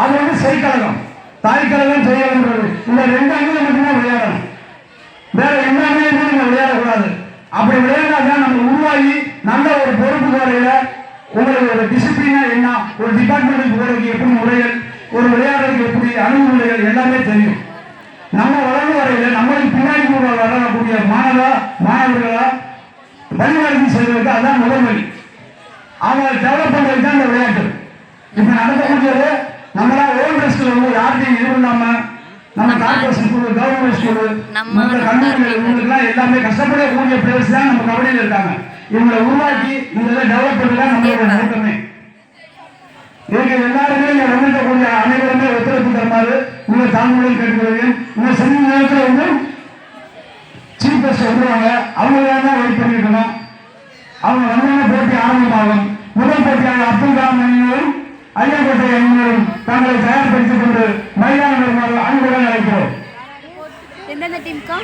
அது வந்து செய்கழகம், தாய்க்கழகம், செய்யலன்றது. இந்த 2 அணியில மட்டும்தான் விளையாடணும். வேற எந்த அணியிலும் நீங்க விளையாடக்கூடாது. அப்படி விளையாடாதான் நம்ம உருவாகி நல்ல ஒரு பொறுப்பு வரையில உங்களுக்கு ஒரு டிசிப்ளினா என்ன, ஒரு டிபார்ட்மெண்ட்டுக்கு போறதுக்கு எப்படி முறைகள், ஒரு விளையாடுறதுக்கு எப்படி அணுகுமுறைகள் எல்லாமே தெரியும். நம்ம வளர்ந்து வரையில நம்மளுக்கு பின்னாடி வளரக்கூடிய மாணவர்களா வழிநடத்தி செல்வதற்கு அதான் முதல் வழி. அவங்க டெவலப் பண்றதுக்கு தான் இந்த விளையாட்டு. இப்ப நடக்கக்கூடியது நம்மளா ஓன் ரிஸ்க்ல வந்து யார்கிட்டையும் இது இல்லாம நம்ம கார்பரேஷன் ஸ்கூல், கவர்மெண்ட் ஸ்கூல், மற்ற கல்லூரிகள் இவங்களுக்குலாம் எல்லாமே கஷ்டப்படக்கூடிய பிளேயர்ஸ் தான் நம்ம கபடியில் இருக்காங்க. இவங்களை உருவாக்கி இதெல்லாம் டெவலப் பண்ணுறதுதான் நம்மளோட நோக்கமே. இதுக்கு எல்லாருமே இங்க வந்துட்டக்கூடிய அனைவருமே ஒத்துழைப்பு தருமாறு உங்க தாழ்மையை கேட்டுக்கொள்கிறேன். இன்னும் சில நேரத்தில் வந்து சீஃப் கெஸ்ட் வந்துருவாங்க, அவங்களாம் தான் வெயிட் பண்ணிருக்கணும். அவங்க வந்தாங்க போட்டி ஆரம்பமாகும். முதல் போட்டியாக அப்துல் கலாம் அணியினரும் ஐயாக்கோட்டை அணியினரும் தங்களை தயார்படுத்திக் கொண்டு மைதானம் வருமாறு அன்புடன் அழைக்கிறோம். எந்தெந்த டீமுக்கா?